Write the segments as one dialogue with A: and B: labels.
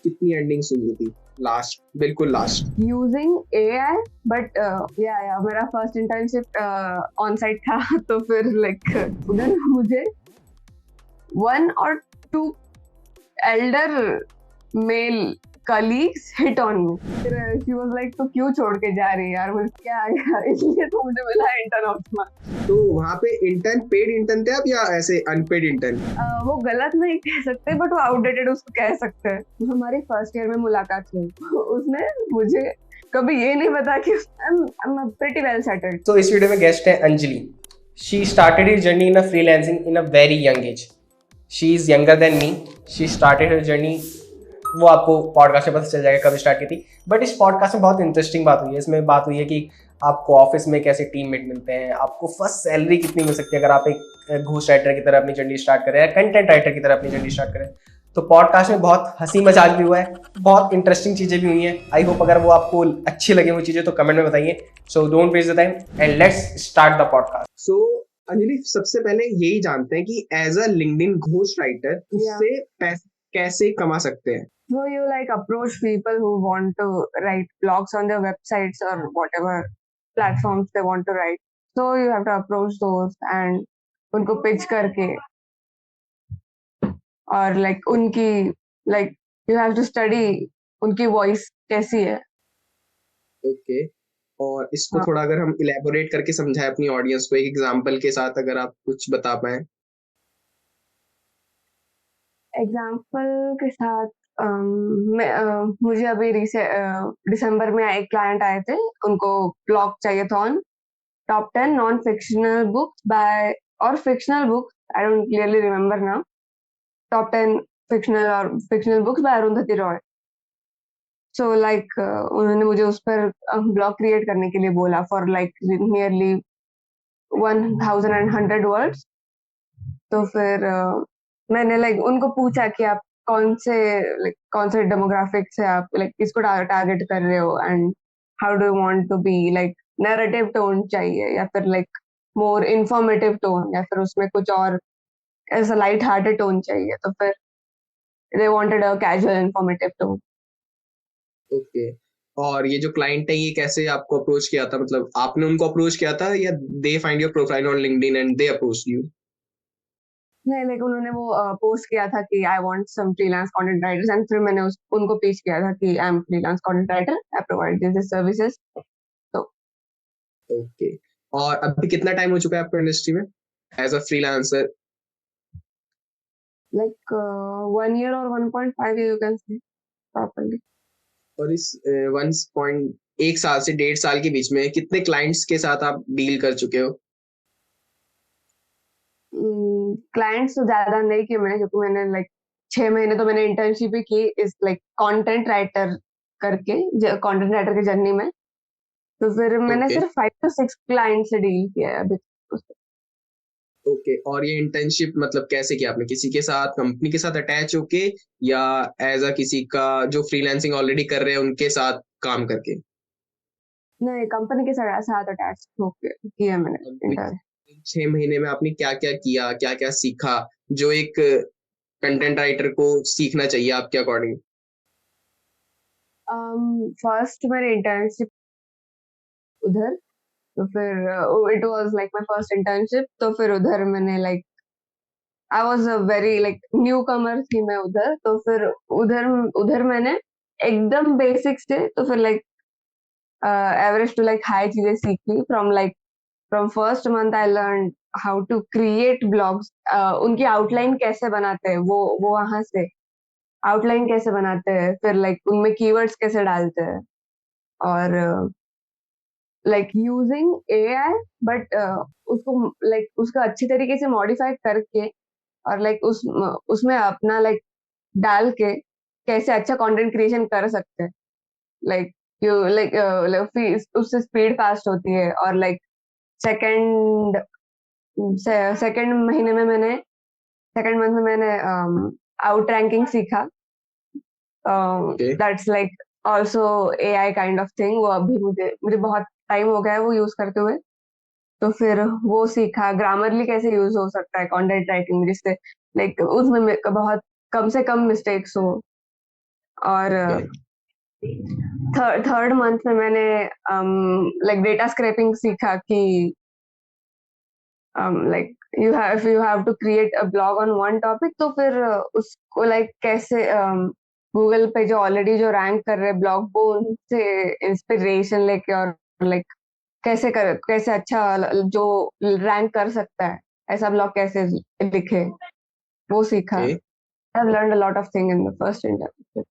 A: कितनी एंडिंग्स हुई थी? लास्ट, बिल्कुल लास्ट।
B: यूजिंग एआई, बट या मेरा फर्स्ट इंटर्नशिप ऑन साइट था तो फिर लाइक उधर मुझे 1 or 2 elder male colleagues hit on me. फिर she was like तो क्यों छोड़ के जा रही है यार, मुझे क्या यार, इसलिए तो मुझे मिला इंटर्न ऑफ मंथ।
A: तो वहाँ पे इंटर्न पेड इंटर्न थे आप या ऐसे अनपेड इंटर्न?
B: वो गलत नहीं कह सकते बट वो आउटडेटेड उसको कह सकते हैं। हमारी फर्स्ट ईयर में मुलाकात हुई, उसने मुझे कभी ये नहीं पता कि I'm pretty well settled.
C: तो इस वीडियो में गेस्ट है Anjali. She started his journey in a freelancing in a very young age. She is younger than me. She started her journey, वो आपको पॉडकास्ट में पता चल जाएगा कब स्टार्ट की थी. बट इस पॉडकास्ट में बहुत इंटरेस्टिंग बात हुई है. इसमें बात हुई है कि आपको ऑफिस में कैसे टीममेट मिलते हैं, आपको फर्स्ट सैलरी कितनी मिल सकती है अगर आप एक घूस राइटर की तरह अपनी जर्नी स्टार्ट करें या कंटेंट राइटर की तरह अपनी जर्नी स्टार्ट करें. तो पॉडकास्ट में बहुत हंसी मजाक भी हुआ है, बहुत इंटरेस्टिंग चीज़ें भी हुई हैं. आई होप अगर वो आपको अच्छी लगे वो चीज़ें तो कमेंट में बताइए. So don't waste the time and let's start the podcast.
A: So Anjali, सबसे पहले यही जानते हैं कि as a LinkedIn ghost writer उससे पैसे कैसे कमा सकते हैं?
B: So you like approach people who want to write blogs on their websites or whatever platforms they want to write. So you have to approach those and उनको pitch करके, और like उनकी like you have to study उनकी voice कैसी है.
A: Okay, और इसको
B: हाँ,
A: थोड़ा अगर हम इलेबोरेट करके समझाएं अपनी ऑडियंस को एक एग्जांपल के साथ, अगर आप कुछ बता पाए.
B: एग्जाम्पल के साथ मुझे अभी दिसंबर में एक क्लाइंट आए थे, उनको ब्लॉग चाहिए था on top 10 non fictional books by और fictional books, I don't clearly remember now, top 10 fictional books by Arundhati Roy. So like उन्होंने मुझे उस पर ब्लॉग क्रिएट करने के लिए बोला फॉर लाइक नियरली 1100 वर्ड्स. तो फिर मैंने लाइक उनको पूछा कि आप कौन से डेमोग्राफिक से आप लाइक किसको टारगेट कर रहे हो, and how do you want to be like narrative tone चाहिए या फिर लाइक मोर इंफॉर्मेटिव टोन या फिर उसमें कुछ और ऐसा लाइट हार्टेड टोन चाहिए. तो फिर they wanted a casual informative tone.
A: Okay, और ये जो क्लाइंट है ये कैसे आपको अप्रोच किया था? मतलब आपने उनको अप्रोच किया था या they find your profile on LinkedIn and they approach you?
B: नहीं, लाइक उन्होंने वो पोस्ट किया था कि I want some freelance content writers, and फिर मैंने उनको पिच किया था कि I am freelance content writer, I provide this services. तो
A: ओके, और अभी कितना टाइम हो चुका है आपको इंडस्ट्री में as a freelancer?
B: Like 1 year और 1.5 year you can say properly.
A: और इस 1 साल से 1.5 साल के बीच में कितने क्लाइंट्स के साथ आप डील कर चुके हो?
B: क्लाइंट्स तो ज्यादा नहीं किए मैंने, क्योंकि मैंने लाइक 6 महीने तो मैंने इंटर्नशिप ही की इस लाइक कंटेंट राइटर करके, कंटेंट राइटर की जर्नी में. तो फिर मैंने
A: ओके,
B: सिर्फ 5 to 6 क्लाइंट से डील किया है अभी.
A: ओके, और ये इंटर्नशिप मतलब कैसे किया आपने? किसी के साथ, कंपनी के साथ अटैच होके, या एज अ किसी का जो फ्रीलांसिंग ऑलरेडी कर रहे हैं उनके साथ काम करके?
B: नहीं, कंपनी के साथ अटैच होके किया मैंने
A: और
B: इंटर्न.
A: 6 महीने में आपने क्या क्या किया, क्या क्या सीखा, जो एक कंटेंट राइटर को सीखना चाहिए आपके अकॉर्डिंग?
B: फर्स्ट मेरी इंटर्नशिप उधर, तो फिर it was like my first internship. तो फिर उधर मैंने like I was a very like newcomer थी मैं उधर. तो फिर उधर उधर मैंने एकदम बेसिक्स से, तो फिर like average to like high चीजें सीखी. From first month I learn how to create blogs. उनकी आउटलाइन कैसे बनाते हैं, वो वहां से आउटलाइन कैसे बनाते हैं, फिर लाइक उनमें कीवर्ड्स कैसे डालते हैं, और लाइक यूजिंग एआई, बट उसको लाइक उसका अच्छी तरीके से मॉडिफाई करके, और लाइक उसमें अपना लाइक डाल के कैसे अच्छा कंटेंट क्रिएशन कर सकते हैं. लाइक यू लाइक उससे स्पीड फास्ट होती है. और लाइक सेकंड सेकंड महीने में मैंने सेकंड मंथ में मैंने आउट रैंकिंग सीखा.
A: Okay,
B: that's like also AI kind of thing. वो अभी मुझे मुझे बहुत टाइम हो गया है वो यूज करते हुए. तो फिर वो सीखा ग्रामरली कैसे यूज हो सकता है कंटेंट राइटिंग में, जिससे लाइक उसमें बहुत कम से कम मिस्टेक्स हो. और
A: ओके
B: थर्ड मंथ में मैंने लाइक डेटा स्क्रैपिंग सीखा कि like you have to create a blog on one topic, तो फिर उसको लाइक कैसे गूगल पे जो ऑलरेडी जो रैंक कर रहे ब्लॉग, वो उनसे इंस्पिरेशन लेके और लाइक कैसे अच्छा जो रैंक कर सकता है ऐसा ब्लॉग कैसे लिखे, वो सीखा।
A: Okay
B: I have learned a lot of thing in the first internship.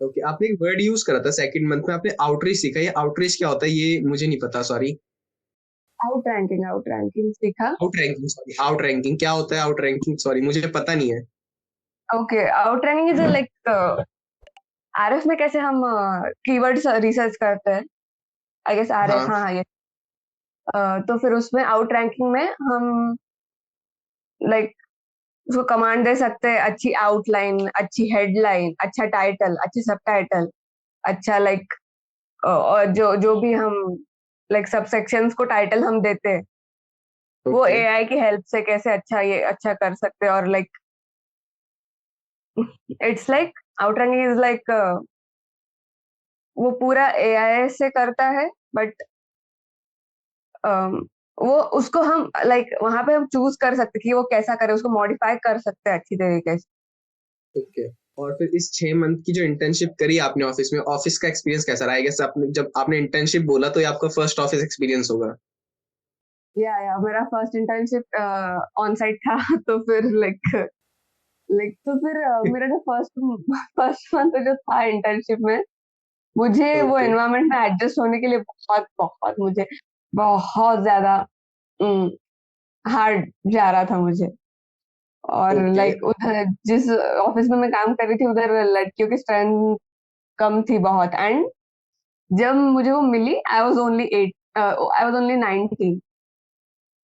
A: Okay. आपने एक वर्ड यूज करा था सेकंड मंथ में, आपने आउटरीच सीखा। ये आउटरीच क्या होता है ये मुझे नहीं पता, सॉरी।
B: आउट रैंकिंग सीखा।
A: Out ranking, sorry, out ranking क्या होता है? आउट रैंकिंग, सॉरी, मुझे पता नहीं है।
B: Okay, out ranking is like RF में कैसे हम कीवर्ड्स रिसर्च करते हैं, आई गेस आरएफ,
A: हाँ।
B: हाँ हाँ ये। तो फिर उसमें आउट रैंकिंग में हम लाइक उसको कमांड दे सकते हैं, अच्छी आउटलाइन, अच्छी हेडलाइन, अच्छा टाइटल, अच्छी सब टाइटल, अच्छा लाइक और जो भी हम लाइक सब सेक्शंस को टाइटल हम देते हैं, वो
A: ओके
B: एआई की हेल्प से कैसे अच्छा ये अच्छा कर सकते हैं। और like it's like out ranking is like वो पूरा एआई से करता है, बट वो उसको हम लाइक वहां पे हम चूज कर सकते हैं कि वो कैसा करे, उसको मॉडिफाई कर सकते हैं अच्छी तरीके से।
A: ओके। और फिर इस 6 मंथ की जो इंटर्नशिप करी आपने ऑफिस में, ऑफिस का एक्सपीरियंस कैसा रहा? आई गेस आपने जब आपने इंटर्नशिप बोला तो ये आपका फर्स्ट ऑफिस एक्सपीरियंस होगा।
B: या मेरा फर्स्ट इंटर्नशिप ऑन साइट था तो फिर तो फिर मेरा जो फर्स्ट मंथ जो था इंटर्नशिप में, मुझे वो
A: ओके
B: एनवायरनमेंट में एडजस्ट होने के लिए बहुत बहुत मुझे बहुत ज्यादा हार्ड जा रहा था मुझे। और
A: ओके
B: लाइक उधर जिस ऑफिस में मैं काम कर रही थी, उधर लड़कियों की स्ट्रेंथ कम थी बहुत। एंड जब मुझे वो मिली, I was only 19।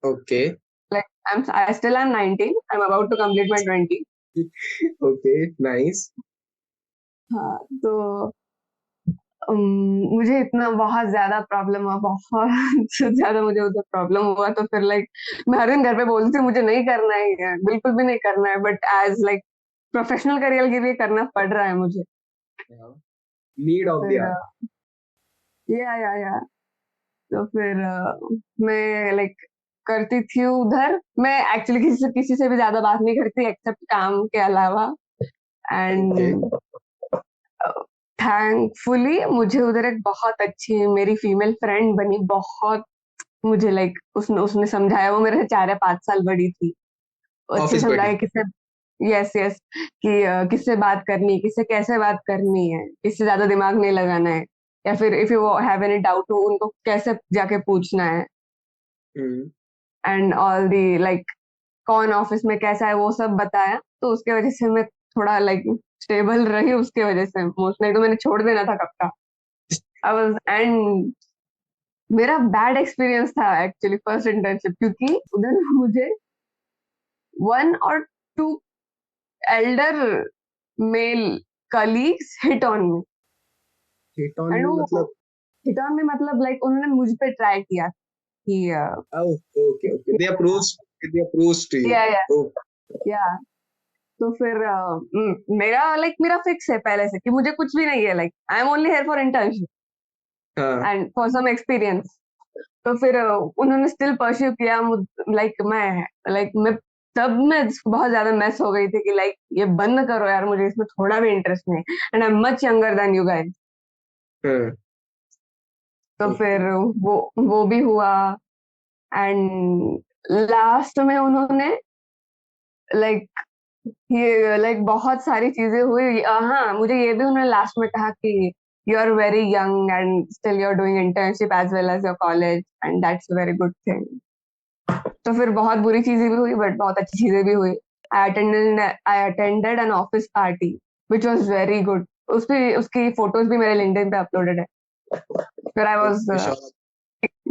A: Okay
B: like I still am 19, I am about to complete my 20।
A: Okay nice.
B: हाँ, तो मुझे इतना बहुत ज्यादा प्रॉब्लम हुआ, बहुत ज्यादा मुझे उधर प्रॉब्लम हुआ। तो फिर लाइक मैं हर दिन घर पे बोलती थी मुझे नहीं करना है ये, बिल्कुल भी नहीं करना है, but as like professional career के लिए करना पड़ रहा है मुझे।
A: नीड
B: तो
A: ऑफ द
B: फिर
A: आवर।
B: या तो फिर मैं लाइक करती थी उधर। मैं एक्चुअली किसी से भी ज्यादा बात नहीं करती एक्सेप्ट काम के अलावा।
A: ओके
B: एंड थैंकफुली मुझे उधर एक बहुत अच्छी मेरी फीमेल फ्रेंड बनी, बहुत मुझे लाइक उसने उसने समझाया, वो मेरे से 4 या 5 साल बड़ी थी। वो अच्छे
A: ऑफिस
B: से
A: बड़ी।
B: समझाया किससे, यस यस, कि किससे बात करनी है, किससे कैसे बात करनी है, किससे ज्यादा दिमाग नहीं लगाना है, या फिर if you have any doubt तो उनको कैसे जाके पूछना है।
A: हम्म
B: एंड ऑल दी लाइक कौन ऑफिस में कैसा है वो सब बताया। तो उसके वजह से मैं थोड़ा लाइक स्टेबल रही, उसके वजह से मोस्ट, नहीं तो मैंने छोड़ देना था कब का। आई वाज एंड मेरा बैड एक्सपीरियंस था एक्चुअली फर्स्ट इंटर्नशिप, क्योंकि उधर मुझे 1 or 2 elder male colleagues hit on me.
A: Hit on
B: and
A: you
B: वो
A: मतलब?
B: हिट ऑन मी मतलब लाइक उन्होंने मुझ पे ट्राई किया कि
A: okay okay, they approach to
B: या या
A: यू।
B: या तो फिर मेरा फिक्स है पहले से कि मुझे कुछ भी नहीं है, like I am only here for internship
A: हाँ।
B: And for some experience. तो फिर उन्होंने स्टिल परस्यू किया। मैं तब मैं बहुत ज्यादा मैस हो गई थी कि लाइक ये बंद करो यार, मुझे इसमें थोड़ा भी इंटरेस्ट नहीं, and I am much younger than you guys.
A: हाँ
B: तो
A: ओके
B: फिर वो भी हुआ। एंड लास्ट में उन्होंने लाइक ये लाइक बहुत सारी चीजें हुई। हाँ, मुझे ये भी उन्होंने लास्ट में कहा कि you are very young and still you are doing internship as well as your college and that's a very good thing. तो फिर बहुत बुरी चीजें भी हुई बट बहुत अच्छी चीजें भी हुई। I attended an office party which was very good. उसकी फोटोज भी मेरे लिंक्डइन पे अपलोडेड है। फिर I was
A: okay sure.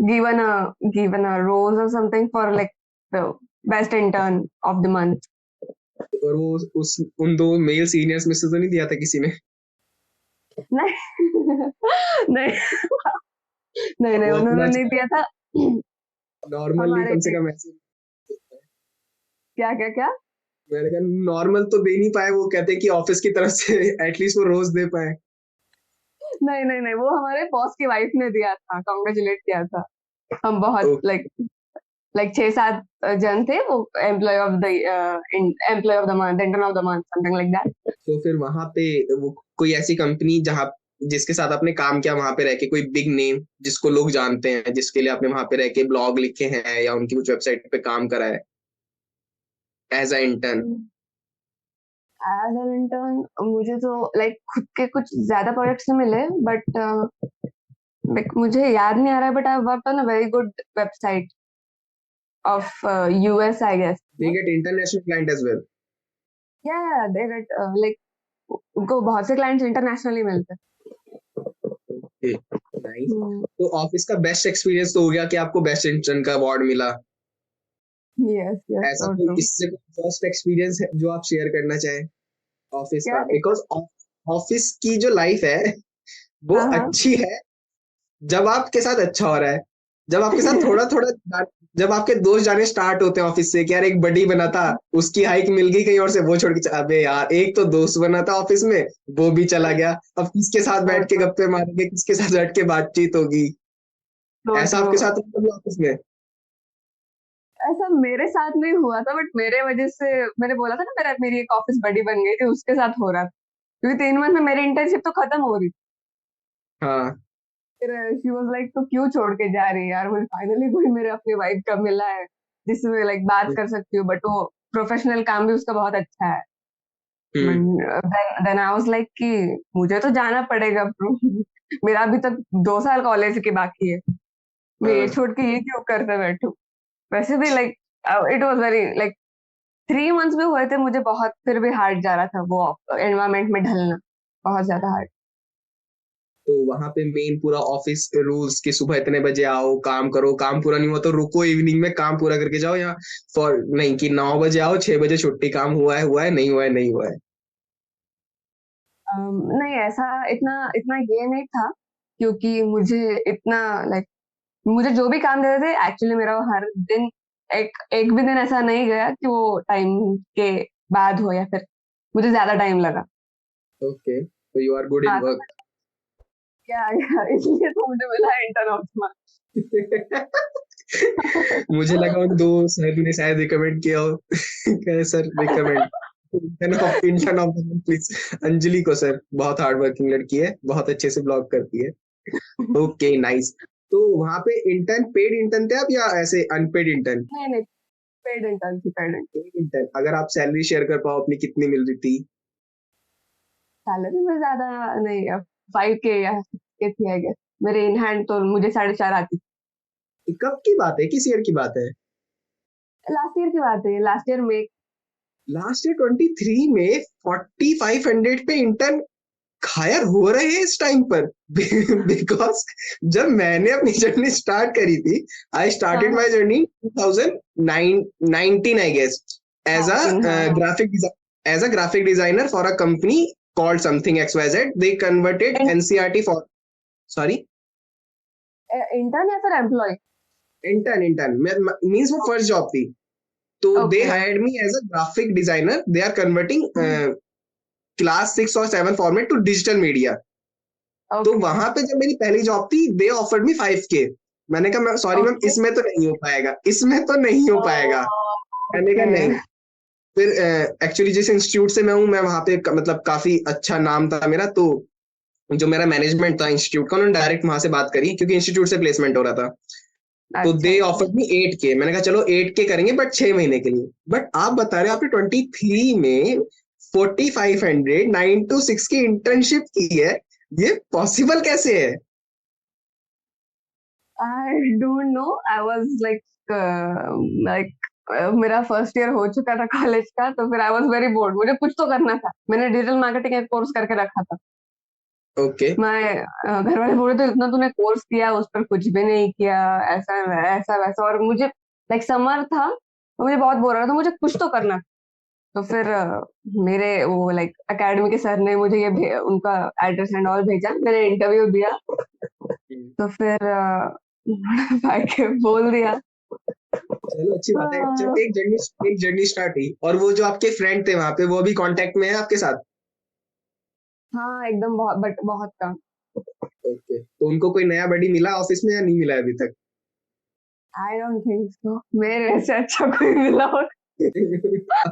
B: Given a rose और something for like the best intern of the month.
A: और वो उस उन दो मेल सीनियर्स में से तो नहीं दिया था किसी ने?
B: नहीं नहीं नहीं नहीं,
A: वो
B: उन्होंने
A: अपना
B: नहीं दिया था।
A: नॉर्मली
B: हमारे
A: कम से कम ऐसे।
B: क्या क्या क्या।
A: मैंने कहा नॉर्मल तो दे नहीं पाए, वो कहते हैं कि ऑफिस की तरफ से एटलीस्ट वो रोज दे पाए।
B: नहीं नहीं नहीं, वो हमारे बॉस की वाइफ ने दिया था, कॉन्ग्रेचुलेट किया था। हम बहुत
A: ओ,
B: लाइक 6-7 जन थे, वो employee of the month, intern of the month, something like that.
A: तो फिर वहां पे वो कोई ऐसी कंपनी जहाँ जिसके साथ आपने काम किया वहां पे रह के, कोई बिग नेम जिसको लोग जानते हैं, जिसके लिए आपने वहां पे रह के ब्लॉग लिखे हैं या उनकी कुछ वेबसाइट पे काम करा है as a intern?
B: As an intern मुझे तो लाइक खुद के कुछ ज्यादा प्रोजेक्ट्स नहीं मिले, बट लाइक मुझे याद नहीं आ रहा है, but I worked on a very good website of US I guess.
A: They get international client as well?
B: या दे गेट लाइक उनको बहुत से क्लाइंट्स इंटरनेशनली मिलते
A: नाइस।
B: हैं।
A: तो ऑफिस का बेस्ट एक्सपीरियंस तो हो गया कि आपको बेस्ट इंटर्न का अवार्ड मिला।
B: यस यस,
A: ऐसा
B: सो
A: कोई
B: ट्रू।
A: इससे फर्स्ट एक्सपीरियंस है जो आप शेयर करना चाहें ऑफिस
B: क्या?
A: का? बिकॉज ऑफिस की जो लाइफ है वो
B: हाँ हाँ।
A: अच्छी है जब आपके साथ अच्छा हो रहा है। जब आपके साथ थोड़ा थोड़ा, जब आपके दोस्त जाने स्टार्ट होते हैं ऑफिस से कि यार एक बडी बना था, उसकी हाइक मिल गई कहीं और से, वो छोड़ के अबे यार एक तो दोस्त बना था ऑफिस में, वो भी चला गया, अब किसके साथ
B: सो
A: बैठ के
B: ट्रू,
A: गप्पे मारेंगे, किसके साथ बैठ के बातचीत होगी?
B: सो
A: ऐसा
B: ट्रू।
A: आपके साथ होता है ऑफिस में?
B: ऐसा मेरे साथ नहीं हुआ था, बट मेरे वजह से, मैंने बोला था ना मेरी एक ऑफिस बड़ी बन गई थी, उसके साथ हो रहा था, क्योंकि 3 मंथ में मेरी इंटर्नशिप तो खत्म हो रही थी।
A: हाँ।
B: फिर शी वाज लाइक, तो क्यों छोड़ के जा रही है यार, मुझे फाइनली कोई मेरे अपने वाइफ का मिला है जिसमें लाइक बात कर सकती हूँ, बट वो प्रोफेशनल काम भी उसका बहुत अच्छा है।
A: हम्म।
B: देन आई वाज लाइक कि मुझे तो जाना पड़ेगा bro। मेरा अभी तक 2 साल कॉलेज के बाकी है, मैं ये
A: हाँ।
B: छोड़ के ये क्यों करते बैठूं। वैसे भी like it was very like 3 months भी हुए थे मुझे, बहुत फिर भी हार्ड जा रहा था वो एनवायरमेंट में ढलना, बहुत ज्यादा हार्ड।
A: तो वहां पे मेन पूरा ऑफिस रूल्स कि सुबह इतने बजे आओ, काम करो, काम पूरा नहीं हुआ तो रुको, इवनिंग में काम पूरा करके जाओ, या फॉर नहीं कि 9 बजे आओ 6 बजे छुट्टी, काम हुआ है नहीं हुआ है नहीं हुआ है?
B: नहीं, ऐसा इतना इतना ये नहीं था, क्योंकि मुझे इतना लाइक मुझे जो भी काम देते थे एक्चुअली मेरा हर दिन, एक एक भी दिन ऐसा नहीं गया कि वो टाइम के बाद हो, या फिर मुझे ज्यादा टाइम लगा।
A: ओके, तो यू आर गुड इन
B: हाँ तो
A: वर्क।
B: क्या इसलिए तो मुझे मिला इंटर्न ऑफ द
A: मुझे लगा उन दो सर ने शायद रिकमेंड किया हो। कहे sir recommend intern of please Anjali को सर, बहुत हार्ड वर्किंग लड़की है, बहुत अच्छे से ब्लॉग करती है।
B: मंथ।
A: Okay nice. तो वहां पे इंटर्न, पेड इंटर्न थे आप या ऐसे अनपेड इंटर्न?
B: नहीं नहीं, पेड इंटर्न थी, पेड इंटर्न।
A: पेड इंटर्न, अगर आप सैलरी शेयर कर पाओ अपनी, कितनी मिल रही थी?
B: सैलरी में ज्यादा नहीं, 5K या 6K थी आई गेस। मेरे इन हैंड तो मुझे 4.5 आती।
A: कब की बात है, किस ईयर की बात है?
B: लास्ट ईयर की बात है, लास्ट ईयर में।
A: लास्ट ईयर 23 में 4500 पे इंटर्न हायर हो रहे हैं इस टाइम पर? बिकॉज जब मैंने अपनी जर्नी स्टार्ट करी थी, आई
B: हाँ
A: स्टार्टेड
B: हाँ,
A: my journey 2019 I guess, as a
B: 19, हाँ हाँ।
A: Graphic designer for a company called something XYZ. They converted NCRT for, sorry,
B: intern या फिर एम्प्लॉय?
A: intern means वो फर्स्ट जॉब थी। तो they
B: okay
A: hired me as a graphic designer, they are converting class 6 और 7 format to digital media. तो
B: okay
A: वहां पे जब मेरी पहली जॉब थी, दे ऑफर्ड मी 5K। मैंने कहा सॉरी मैम,
B: ओके
A: इसमें तो नहीं हो पाएगा, इसमें तो नहीं हो पाएगा। मैंने कहा
B: ओके।
A: नहीं। फिर एक्चुअली जिस इंस्टीट्यूट से मैं हूँ, मैं वहां पे मतलब काफी अच्छा नाम था मेरा, तो जो मेरा मैनेजमेंट था इंस्टीट्यूट का, उन्होंने डायरेक्ट वहां से बात करी क्योंकि इंस्टीट्यूट से प्लेसमेंट हो रहा था। तो
B: अच्छा
A: दे
B: अच्छा।
A: Offered me 8K। मैंने कहा चलो 8K करेंगे, बट 6 महीने के लिए। बट आप बता रहे हो आपने 23 में 4500 9 to 6 की इंटर्नशिप की है, ये पॉसिबल कैसे है?
B: I don't know, I was like मेरा फर्स्ट ईयर हो चुका था कॉलेज का, तो फिर आई वाज वेरी बोर्ड, मुझे कुछ तो करना था, मैंने डिजिटल मार्केटिंग का कोर्स करके रखा था।
A: ओके।
B: मैं घर वाले बोल रहे थे इतना तूने कोर्स किया, उस पर कुछ भी नहीं किया, ऐसा ऐसा वैसा, और मुझे लाइक समर था तो मुझे बहुत बोर हो रहा था, मुझे कुछ तो करना था। तो फिर मेरे वो लाइक एकेडमी के सर ने मुझे उनका एड्रेस एंड ऑल भेजा, मैंने इंटरव्यू दिया, तो फिर भाई के बोल दिया।
A: चलो अच्छी बात है,
B: हाँ
A: जब एक जर्नी स्टार्ट हुई। और वो जो आपके फ्रेंड थे वहां पे, वो भी कांटेक्ट में है आपके साथ?
B: हाँ, एकदम बहुत, बट बहुत कम।
A: ओके, तो उनको कोई नया बडी मिला ऑफिस में या नहीं मिला अभी तक?
B: आई डोंट थिंक सो, मेरे से अच्छा कोई मिला हो।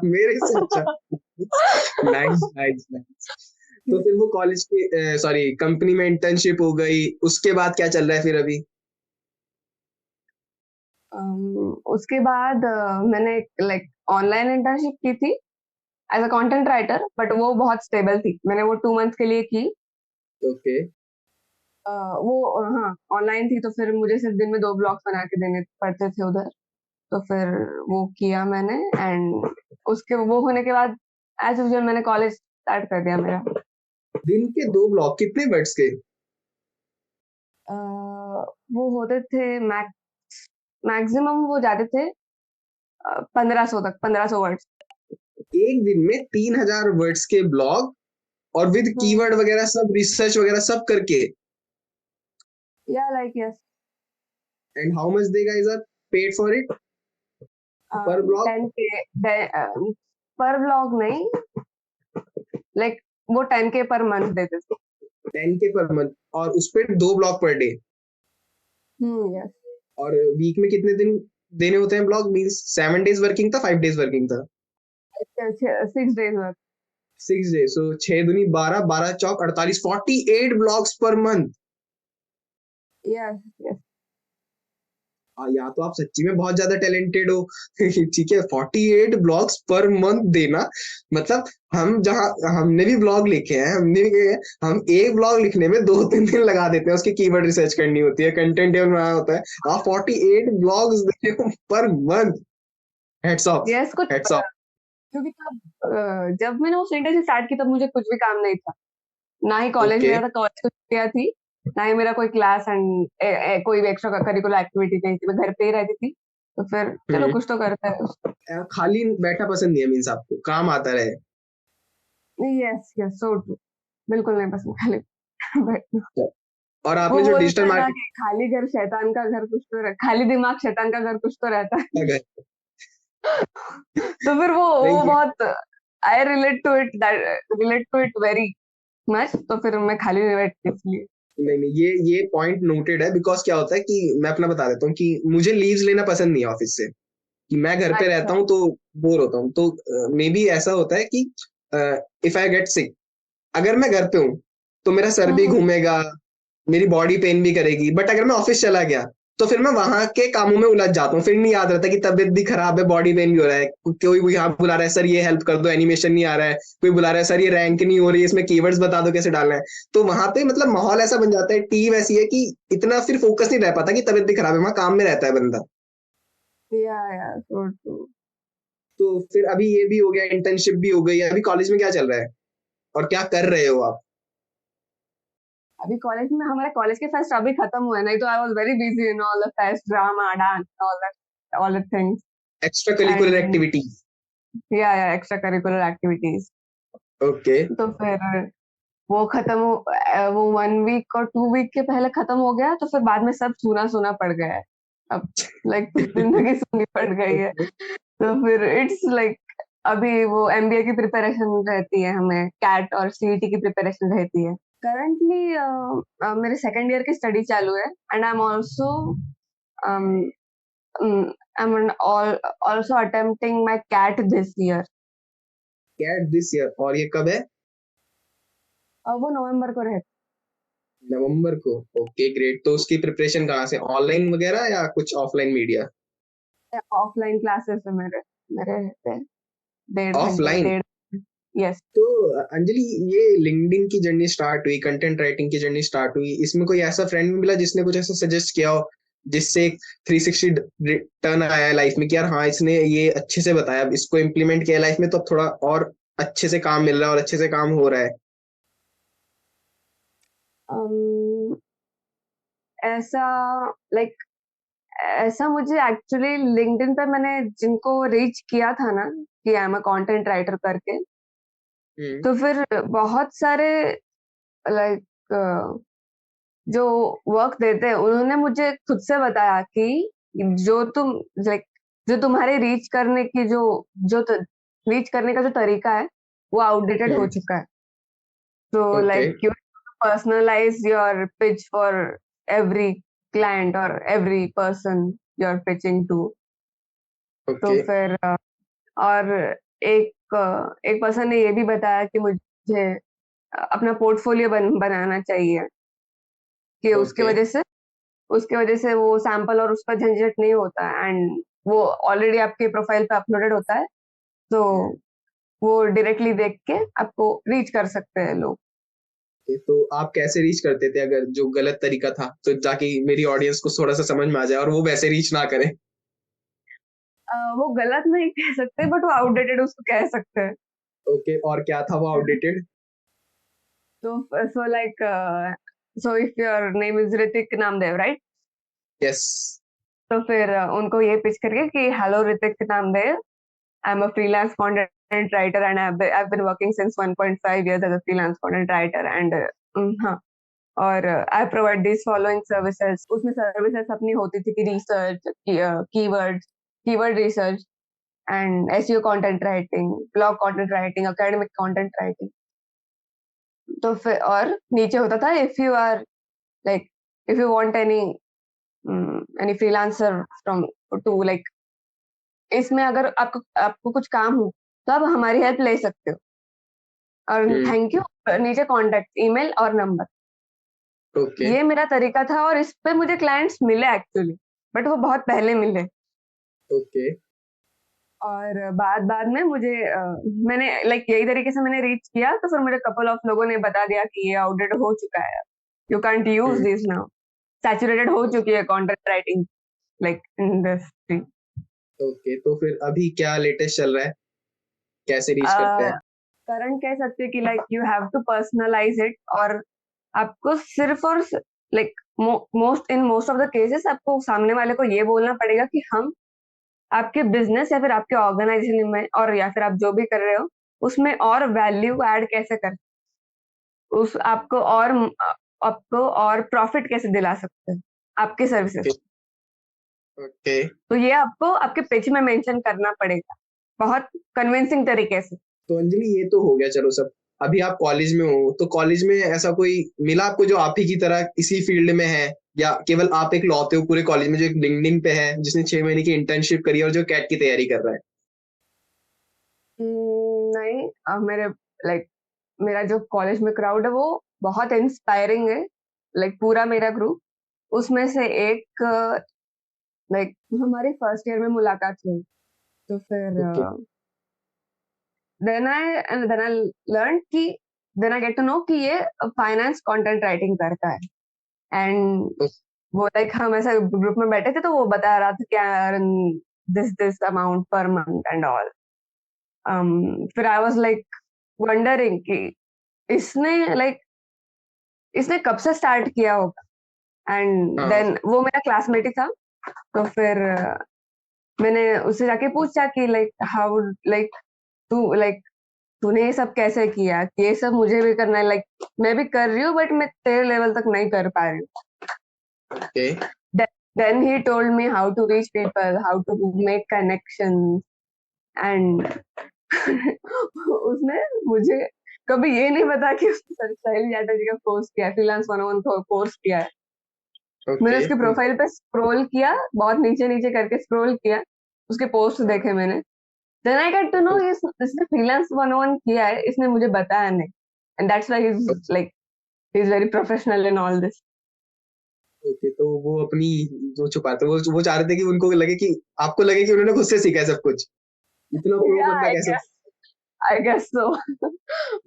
A: मेरे से अच्छा। Nice nice nice. तो फिर वो कॉलेज की सॉरी कंपनी में इंटर्नशिप हो गई, उसके बाद क्या चल रहा है फिर अभी?
B: उसके बाद मैंने लाइक ऑनलाइन इंटर्नशिप की थी as a content writer, but वो बहुत स्टेबल थी, मैंने वो 2 मंथ्स के लिए की।
A: ओके।
B: वो हाँ ऑनलाइन थी, तो फिर मुझे सिर्फ दिन में 2 ब्लॉग्स बना के देने पड़ते थे उधर, तो फिर वो किया मैंने। एंड उसके वो होने के बाद एज यूजुअल मैंने कॉलेज स्टार्ट कर दिया मेरा।
A: दिन के 2 ब्लॉग कितने वर्ड्स के?
B: वो होते थे मैक्सिमम वो जाते थे 1500 तक, 1500 वर्ड्स।
A: एक दिन में 3000 वर्ड्स के ब्लॉग, और विद
B: हम्म,
A: कीवर्ड वगैरह सब रिसर्च वगैरह सब करके?
B: या like yes.
A: And how much they guys are paid for it per blog?
B: 10K per blog नहीं, लाइक वो 10K पर मंथ देते थे।
A: 10K पर मंथ, और उस पे 2 ब्लॉग पर डे?
B: यस।
A: और वीक में कितने दिन देने होते हैं ब्लॉग? मींस 7 डेज वर्किंग था, 5 डेज वर्किंग था?
B: 6 days वर्क।
A: 6 डेज, सो 6 दूनी 12, 12 चौक 48, 48 blogs per month.
B: Yes yes.
A: या तो आप सच्ची में बहुत ज्यादा टैलेंटेड हो। ठीक है, 48 ब्लॉग्स पर मंथ देना, मतलब हम जहाँ हमने भी ब्लॉग लिखे हैं, हम एक ब्लॉग लिखने में 2-3 दिन लगा देते हैं, उसकी कीवर्ड रिसर्च करनी होती है, कंटेंट टेबल बनाना होता है। आप 48 ब्लॉग्स दे रहे हो per month. Heads of,
B: yes कुछ
A: हेड्स ऑफ।
B: क्योंकि तब जब मैंने वो इंटर्नशिप स्टार्ट की तब मुझे कुछ भी काम नहीं था, ना ही कॉलेज
A: ओके।
B: गया था, कॉलेज की छुट्टियां थी, ना ही मेरा कोई क्लास एंड कोई भी एक्स्ट्रा करिकुलर एक्टिविटी नहीं थी, मैं घर पे ही रहती थी, तो फिर चलो
A: हम्म।
B: कुछ तो करते हैं।
A: खाली बैठा पसंद नहीं है, मीन्स आपको काम आता रहे।
B: Yes yes so true. बिल्कुल नहीं पसंद खाली बैठना।
A: और
B: वो
A: आपने जो
B: बोलते
A: डिजिटल
B: हैं ना
A: मार्केटिंग
B: कि खाली घर शैतान का घर, कुछ तो खाली दिमाग शैतान का घर कुछ तो रहता है।
A: का है,
B: तो फिर वो
A: नहीं
B: बहुत I relate to it very much, तो फिर मैं खाली नहीं बैठती इसलिए।
A: नहीं नहीं, ये पॉइंट नोटेड है। बिकॉज क्या होता है कि मैं अपना बता देता हूँ कि मुझे लीव्स लेना पसंद नहीं है ऑफिस से, कि मैं घर पे रहता
B: अच्छा।
A: हूँ तो बोर होता हूँ। तो मे बी ऐसा होता है कि इफ आई गेट सिक, अगर मैं घर पे हूँ तो मेरा सर भी
B: हम्म
A: घूमेगा, मेरी बॉडी पेन भी करेगी। बट अगर मैं ऑफिस चला गया तो फिर मैं वहां के कामों में उलझ जाता हूँ, फिर नहीं याद रहता कि तबीयत भी खराब है, बॉडी पेन भी हो रहा है, कोई यहाँ बुला रहा है, सर ये हेल्प कर दो, एनिमेशन नहीं आ रहा है, कोई बुला रहा है, सर ये रैंक नहीं हो रही है, इसमें कीवर्ड्स बता दो कैसे डालना है। तो वहां पे मतलब माहौल ऐसा बन जाता है, टीम ऐसी है कि इतना फिर फोकस नहीं रह पाता कि तबीयत भी खराब है, वहां काम में रहता है बंदा।
B: या सो ट्रू।
A: तो फिर अभी ये भी हो गया, इंटर्नशिप भी हो गई, अभी कॉलेज में क्या चल रहा है और क्या कर रहे हो आप?
B: अभी कॉलेज में हमारे कॉलेज के फेस्ट अभी खत्म हुए, नहीं तो I was very busy in all the fest, drama, dance, all the things.
A: Extra curricular
B: and
A: activities?
B: या एक्स्ट्रा करिकुलर एक्टिविटीज।
A: ओके।
B: तो फिर वो वो 1 वीक और 2 वीक के पहले खत्म हो गया, तो फिर बाद में सब सूना सूना पड़ गया है अब, लाइक जिंदगी सूनी पड़ गई है। तो फिर इट्स लाइक अभी वो एमबीए की प्रिपरेशन रहती है, हमें कैट और सीईटी की प्रिपरेशन रहती है। करंटली मेरे सेकंड ईयर की स्टडी चालू है, and I am also I am also attempting my CAT this year.
A: CAT this year, और ये कब है?
B: वो नवंबर को रहता
A: नवंबर को? Okay great. तो उसकी प्रिपरेशन कहाँ से, ऑनलाइन वगैरह या कुछ ऑफलाइन मीडिया?
B: है, ऑफलाइन क्लासेस है मेरे मेरे रहते हैं 1.5 घंटे
A: ऑफलाइन?
B: 1.5। यस।
A: तो अंजलि, ये लिंक्डइन की जर्नी स्टार्ट हुई, कंटेंट राइटिंग की जर्नी स्टार्ट हुई, इसमें कोई ऐसा फ्रेंड मिला जिसने कुछ ऐसा सजेस्ट किया हो, जिससे 360 टर्न आया है लाइफ में कि यार हाँ इसने ये अच्छे से बताया, अब इसको इम्प्लीमेंट किया लाइफ में तो अब थोड़ा और अच्छे से काम मिल रहा है और अच्छे से काम हो रहा है?
B: um, ऐसा लाइक ऐसा मुझे एक्चुअली लिंक्डइन पे मैंने जिनको रीच किया था ना कि I am a content writer करके,
A: हम्म।
B: तो फिर बहुत सारे लाइक जो वर्क देते हैं उन्होंने मुझे खुद से बताया कि जो तुम लाइक जो तुम्हारे रीच करने की जो रीच करने का जो तरीका है वो आउटडेटेड हो
A: हम्म।
B: चुका है। तो
A: ओके।
B: लाइक क्यों personalize your pitch for every client or every person you're pitching to. तो
A: ओके
B: फिर और एक पर्सन ने ये भी बताया कि मुझे अपना पोर्टफोलियो बनाना चाहिए कि
A: ओके
B: उसके वजह से वो सैंपल और उसका झंझट नहीं होता एंड वो ऑलरेडी आपके प्रोफाइल पे अपलोडेड होता है, तो वो डायरेक्टली देख के आपको रीच कर सकते हैं लोग।
A: तो आप कैसे रीच करते थे अगर जो गलत तरीका था, तो ताकि मेरी ऑडियंस को थोड़ा सा समझ में आ जाए और वो वैसे रीच ना करे।
B: वो गलत नहीं कह सकते बट वो आउटडेटेड उसको कह सकते हैं।
A: ओके, और क्या था वो आउटडेटेड?
B: तो so like so if your name is Hrithik Namdev, right?
A: Yes.
B: तो फिर उनको ये पिच करके कि hello Hrithik Namdev, I am a freelance content writer and I've been working since 1.5 years as a freelance content writer and हाँ, और I provide this following services. उसमें services अपनी होती थी कि research, keyword research and SEO content writing, blog content writing, academic content writing. तो फिर और नीचे होता था if you are like if you want any freelancer from to like, इसमें अगर आपको आपको कुछ काम हो तो आप हमारी हेल्प ले सकते हो, और थैंक यू नीचे कॉन्टेक्ट ईमेल और नंबर।
A: ओके
B: ये मेरा तरीका था और इस पे मुझे क्लाइंट्स मिले एक्चुअली, बट वो बहुत पहले मिले।
A: ओके
B: और बाद बाद में मुझे मैंने लाइक यही तरीके से मैंने रीच किया, तो फिर मुझे कपल ऑफ लोगों ने बता दिया कि ये आउटडेट हो चुका है, you can't use this now, saturated हो चुकी है content writing like industry.
A: Okay, तो फिर अभी क्या लेटेस्ट चल रहा है, कैसे रीच करते हैं?
B: करंट कह सकते हैं कि like you have to personalize it, और आपको सिर्फ और like most of the cases आपको सामने वाले को ये बोलना पड़ेगा कि हम आपके बिजनेस या फिर आपके ऑर्गेनाइजेशन में और या फिर आप जो भी कर रहे हो उसमें और वैल्यू ऐड कैसे कर, उस आपको और प्रॉफिट कैसे दिला सकते हैं आपके सर्विसेज।
A: ओके,
B: तो ये आपको आपके पिच में मेंशन करना पड़ेगा बहुत कन्विंसिंग तरीके से।
A: तो अंजलि ये तो हो गया, चलो सब। अभी आप कॉलेज में हो, तो कॉलेज में ऐसा कोई मिला आपको जो आप ही की तरह इसी फील्ड में है, या केवल आप एक लौते हो पूरे कॉलेज में जो एक लिंक्डइन पे है जिसने 6 महीने की इंटर्नशिप करी है और जो कैट की तैयारी कर रहा है?
B: नहीं, मेरे लाइक मेरा जो कॉलेज में क्राउड है वो बहुत इंस्पायरिंग है, लाइक पूरा मेरा ग्रुप। उसमें से एक लाइक हमारी फर्स्ट ईयर में मुलाकात हुई, तो फिर
A: ओके
B: देन आई लर्न कि then I get to know कि ये फाइनेंस कंटेंट राइटिंग करता है। एंड वो लाइक हम ऐसे ग्रुप में बैठे थे तो वो बता रहा था क्या this amount per month and all. फिर आई वाज लाइक वंडरिंग कि इसने लाइक इसने कब से स्टार्ट किया होगा। एंड
A: हाँ
B: देन वो मेरा क्लासमेट ही था, तो फिर मैंने उससे जाके पूछा कि लाइक हाउ लाइक तूने ये सब कैसे किया, कि ये सब मुझे भी करना है, लाइक मैं भी कर रही हूँ बट मैं तेरे लेवल तक नहीं कर पा रही हूँ।
A: Okay
B: Then he told me how to reach people, how to make connections, and उसने मुझे कभी ये नहीं बता कि उसने शैली चैटर्जी का कोर्स किया है, फ्रीलांस 101 कोर्स किया है। मैंने
A: ओके
B: उसके प्रोफाइल पे स्क्रॉल किया, बहुत नीचे नीचे करके स्क्रॉल किया, उसके पोस्ट देखे मैंने। Then I get to know इसने फ्रीलांस 101 किया है, इसने मुझे बताया नहीं, and that's why he is very professional in all this.
A: Okay, तो वो अपनी जो छुपाते, वो चाह रहे थे कि उनको लगे कि आपको लगे कि उन्होंने खुद से सीखा है सब कुछ। इतना प्रो
B: या
A: बंदा कैसे?
B: I guess so.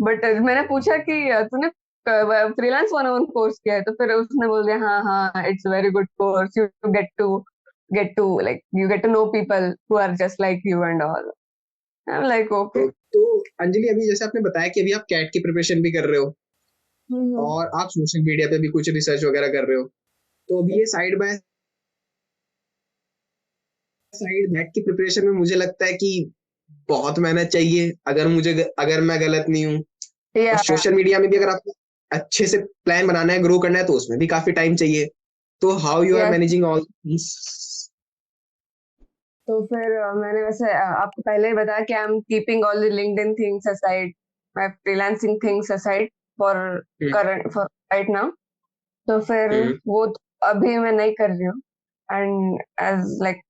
B: बट मैंने पूछा कि तूने फ्रीलांस 101 कोर्स किया है, तो फिर उसने बोल दिया हाँ हाँ it's very good course, you get to like you get to know people who are just like you and all. I am like okay.
A: तो अंजलि, अभी जैसे आपने बताया कि अभी आप कैट की प्रिपरेशन भी कर रहे हो और आप सोशल मीडिया पे भी कुछ रिसर्च वगैरह कर रहे हो, तो अभी ये साइड बाय साइड नेट की प्रिपरेशन में मुझे लगता है कि बहुत मेहनत चाहिए, अगर मैं गलत नहीं हूँ। और
B: या
A: सोशल मीडिया में भी अगर आपको अच्छे से प्लान बनाना है, ग्रो करना है, तो उसमें भी काफी टाइम चाहिए। तो how you are
B: yes,
A: managing all this?
B: तो फिर मैंने वैसे आपको पहले ही बताया कि I am keeping all the LinkedIn things aside, my freelancing things aside for current for right now. तो फिर
A: हम्म।
B: वो तो अभी मैं नहीं कर रही हूँ। And as like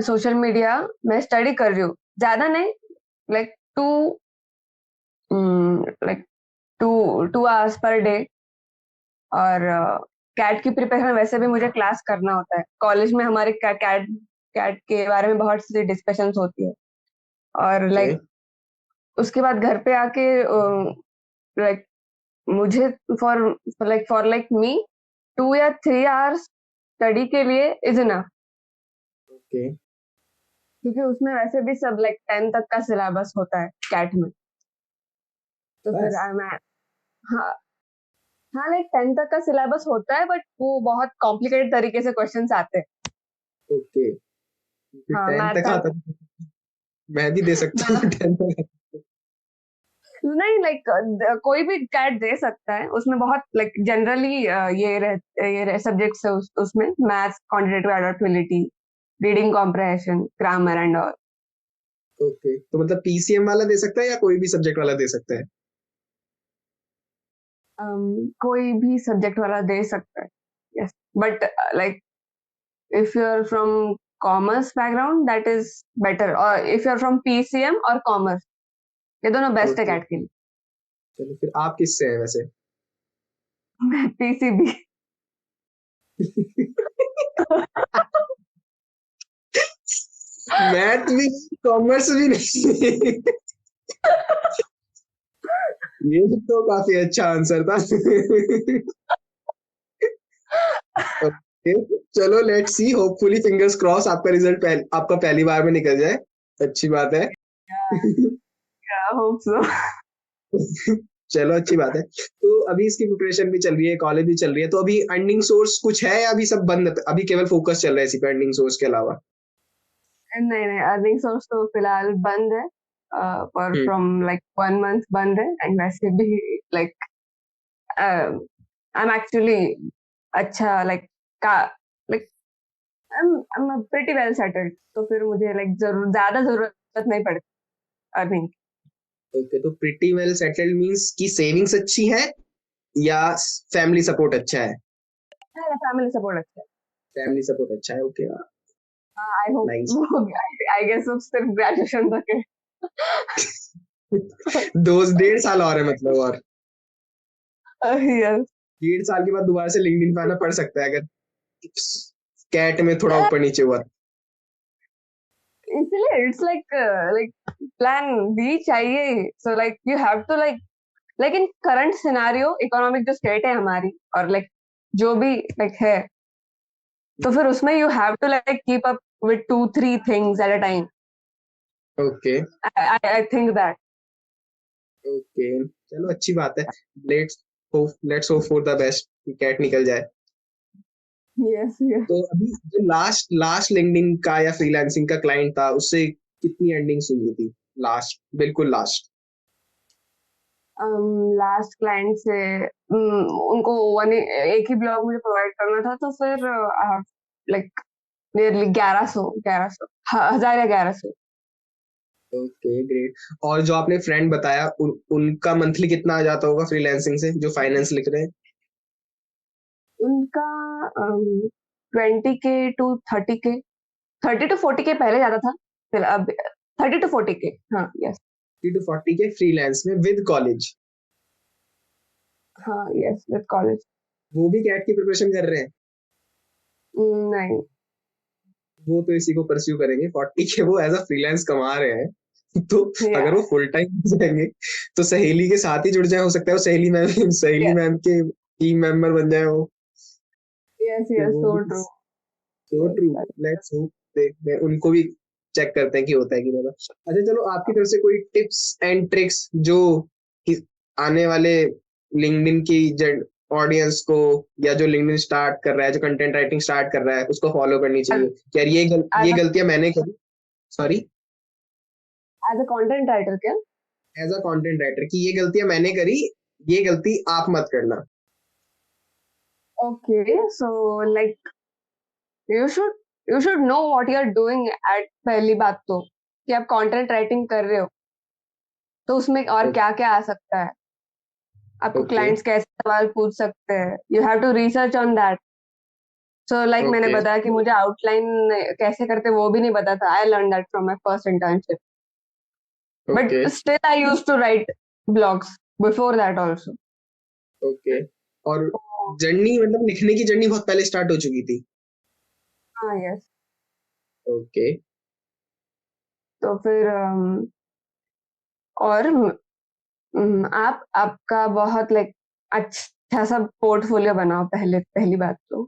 B: social media मैं स्टडी कर रही हूँ, ज्यादा नहीं, like to like to 2 hours per day. और कैट की प्रिपरेशन वैसे भी मुझे क्लास करना होता है, कॉलेज में हमारे कैट कैट के बारे में बहुत सी डिस्कशंस होती है। और
A: ओके।
B: उसके बाद घर पे आके लाइक मुझे फॉर फॉर मी 2 या 3 hours स्टडी के लिए इज इनफ,
A: ओके।
B: क्योंकि उसमें वैसे भी सब 10 तक का सिलेबस होता है कैट में। तो फिर
A: बस।
B: मैं, हाँ हाँ, 10 तक का सिलेबस होता है, बट वो बहुत कॉम्प्लिकेटेड तरीके से क्वेश्चंस आते हैं।
A: ओके।
B: हाँ,
A: 10
B: मैथ
A: तक आता था, मैं भी दे सकता हूँ 10 तक।
B: नहीं, कोई भी कैट दे सकता है, उसमें बहुत जनरली ये सब्जेक्ट्स है उसमें maths, quantitative adaptability, reading comprehension, grammar and all.
A: Okay, तो मतलब पीसीएम वाला दे सकता है या कोई भी सब्जेक्ट वाला दे सकता है?
B: कोई भी सब्जेक्ट वाला दे सकता है, yes. But like if you are from commerce background that is better, और if you are from PCM और कॉमर्स, ये दोनों बेस्ट है
A: ओके।
B: कैट के लिए।
A: चलो फिर आप किससे हैं वैसे?
B: मैं पीसीबी।
A: मैथ भी कॉमर्स भी नहीं। ये तो काफी अच्छा आंसर था। ओके, चलो let's see, hopefully fingers cross आपका रिजल्ट आपका पहली बार में निकल जाए। अच्छी बात है।
B: Hope so.
A: चलो अच्छी बात है। तो अभी इसकी प्रिपरेशन भी चल रही है, कॉलेज भी चल रही है, तो अभी अर्निंग सोर्स कुछ है या अभी सब बंद है? अभी केवल फोकस चल रहा है इसी पे अर्निंग सोर्स के अलावा?
B: नहीं नहीं, अर्निंग सोर्स तो फिलहाल बंद है, और
A: हम्म।
B: फ्रॉम 1 month बंद है। एंड वैसे भी लाइक आई एम एक्चुअली अच्छा का like I am pretty well settled, तो फिर मुझे ज्यादा जरूरत नहीं पड़ती अर्निंग।
A: ओके, तो प्रिटी वेल सेटल्ड मींस कि सेविंग्स अच्छी है या फैमिली सपोर्ट अच्छा है?
B: फैमिली सपोर्ट अच्छा
A: फैमिली सपोर्ट अच्छा है, ओके।
B: है। I
A: nice.
B: Hope, I guess वो सिर्फ ग्रेजुएशन तक है।
A: 1.5 साल और है मतलब, और
B: यस,
A: 1.5 साल के बाद दोबारा से लिंक्डइन पे आना पड़ सकता है अगर कैट में थोड़ा ऊपर नीचे हुआ।
B: इसलिए इट्स प्लान बी चाहिए। So you have to in current scenario, economic जो स्टेट है हमारी, और जो भी है, तो फिर उसमें you have to keep up with 2 3 things at a time.
A: Okay.
B: I think that.
A: Okay, चलो अच्छी बात है। Let's hope for the best कि कैट निकल जाए।
B: Yes yes.
A: तो अभी जो लास्ट लास्ट लिंक्डइन का या फ्रीलांसिंग का क्लाइंट था, उससे कितनी अर्निंग्स हुई थी? लास्ट, बिल्कुल लास्ट।
B: लास्ट क्लाइंट से उनको एक ही ब्लॉग मुझे प्रोवाइड करना था, तो फिर नियरली 1100 1000 या 1100।
A: Okay, great. और जो आपने फ्रेंड बताया उनका मंथली कितना आ जाता होगा फ्रीलांसिंग से, जो फाइनेंस लिख रहे हैं?
B: उनका 20K to 30K, 30 to 40K पहले ज्यादा था, फिर अब 30 to 40K। हाँ, यस।
A: 30 to 40 के फ्रीलांस में विद कॉलेज?
B: हाँ, यस, विद कॉलेज।
A: वो भी कैट की प्रिपरेशन कर रहे हैं?
B: नहीं।
A: वो तो इसी को परस्यू करेंगे, 40 के वो एज अ फ्रीलांस कमा रहे हैं। तो
B: या
A: अगर वो फुल टाइम जाएंगे तो सहेली के साथ ही जुड़ जाए, हो सकता है वो सहेली मैम के टीम मेंबर बन जाए वो।
B: यस
A: तो
B: यस,
A: वो
B: सो
A: भी
B: true.
A: So true. Let's hope, देखते हैं उनको भी चेक करते हैं कि होता है कि नहीं होता। अच्छा चलो, आपकी तरफ से कोई टिप्स एंड ट्रिक्स जो आने वाले लिंक्डइन की ऑडियंस को, या जो लिंक्डइन स्टार्ट कर रहा है, जो कंटेंट राइटिंग स्टार्ट कर रहा है, उसको फॉलो करनी चाहिए कि यार ये गलतियां मैंने करी। Sorry,
B: as a content writer क्या?
A: एज अ कंटेंट राइटर कि ये गलतियां मैंने करी, ये गलती आप मत करना।
B: Okay, so you should you should know what you are doing at पहली बात तो, कि आप कंटेंट राइटिंग कर रहे हो, तो उसमें और क्या क्या आ सकता है। आपको
A: Okay.
B: क्लाइंट्स कैसे सवाल पूछ सकते हैं, you have to research on that. So like मैंने
A: Okay.
B: बताया कि मुझे आउटलाइन कैसे करते वो भी नहीं पता था. I learn that from my first internship. But
A: Okay.
B: Still I used to write blogs before that also.
A: Okay. और जर्नी मतलब लिखने की जर्नी बहुत पहले स्टार्ट हो चुकी थी.
B: हाँ, यस.
A: Okay.
B: तो फिर और आप आपका बहुत लाइक अच्छा सा पोर्टफोलियो बनाओ पहली बात तो.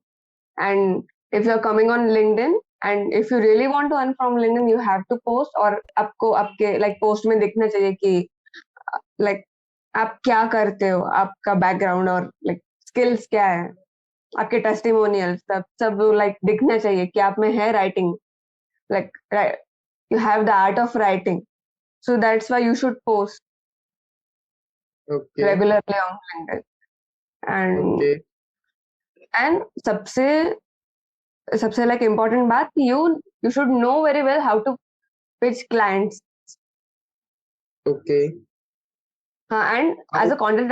B: And if you are coming on LinkedIn and if you really want to earn from LinkedIn you have to post. और आपको आपके लाइक पोस्ट में दिखना चाहिए कि लाइक आप क्या करते हो, आपका बैकग्राउंड और लाइक स्किल्स क्या है, आपके टेस्टिमोनियल्स सब सब लाइक दिखना चाहिए कि आप में है writing. Like you have the art of writing. So that's why you should post
A: Okay.
B: Regularly on LinkedIn. And
A: Okay.
B: And सबसे सबसे लाइक इम्पोर्टेंट बात, you should know very well how to pitch clients.
A: Okay.
B: हाँ. And as a content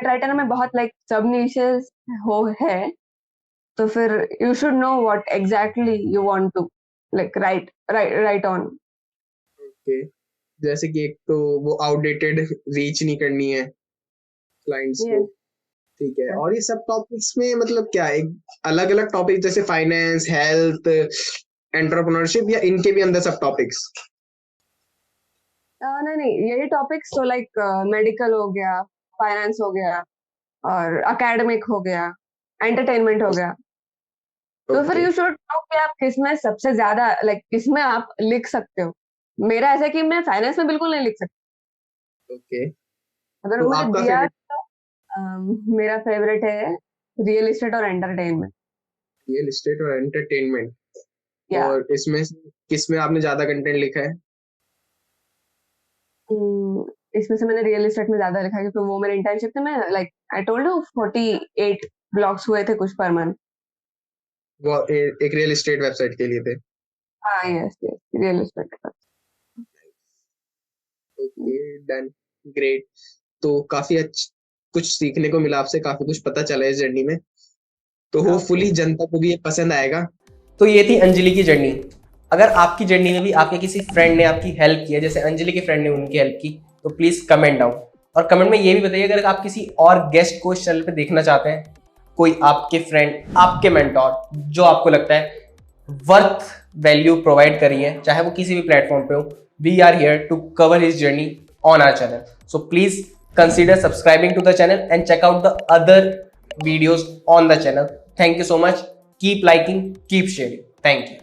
B: writer में बहुत like सब niches हो है. तो फिर you should know what exactly you want to like write on.
A: Okay. जैसे कि एक तो वो आउटडेटेड रीच नहीं करनी है क्लाइंट्स को.
B: Yes.
A: ठीक है.
B: Yes.
A: और ये सब टॉपिक्स में मतलब क्या एक अलग अलग टॉपिक जैसे फाइनेंस, हेल्थ, एंटरप्रेन्योरशिप या इनके भी अंदर सब टॉपिक्स?
B: नहीं, यही टॉपिक्स तो लाइक मेडिकल हो गया, फाइनेंस हो गया और एकेडमिक हो गया, एंटरटेनमेंट हो गया. तो फिर
A: Okay.
B: यू शुड नो कि आप किसमें सबसे ज्यादा लाइक किसमें आप लिख सकते हो. मेरा ऐसा है कि मैं फाइनेंस में बिल्कुल नहीं लिख सकती.
A: Okay.
B: अगर
A: तो
B: मुझे
A: आपका
B: दिया
A: फेवरेट
B: तो मेरा फेवरेट है रियल एस्टेट और एंटरटेनमेंट.
A: रियल एस्टेट और एंटरटेनमेंट.
B: या
A: और इसमें से किसमें आपने ज्यादा कंटेंट लिखा है?
B: इसमें से मैंने रियल एस्टेट में ज्यादा लिखा है क्योंकि वो मेरे इंटर्नशिप थे. मैं like I told you 48 blogs हुए थे कुछ पर मंथ.
A: वो एक रियल एस्टेट वेबसाइट के लिए थे.
B: हाँ, yes yes, real estate.
A: Okay, done, great. तो काफी कुछ सीखने को मिला आपसे, काफी कुछ पता चला इस जर्नी में. तो होपफुली जनता को भी ये पसंद आएगा.
C: तो ये थी अंजलि की जर्नी. अगर आपकी जर्नी में भी आपके किसी फ्रेंड ने आपकी हेल्प की है, जैसे अंजलि के फ्रेंड ने उनकी हेल्प की, तो प्लीज़ कमेंट डाउन. और कमेंट में ये भी बताइए अगर आप किसी और गेस्ट को इस चैनल पे देखना चाहते हैं, कोई आपके फ्रेंड, आपके मेंटोर जो आपको लगता है वर्थ वैल्यू प्रोवाइड करी है, चाहे वो किसी भी प्लेटफॉर्म पे हो. We are here to cover his journey on our channel. So please consider subscribing to the channel and check out the other videos on the channel. Thank you so much. Keep liking, keep sharing. Thank you.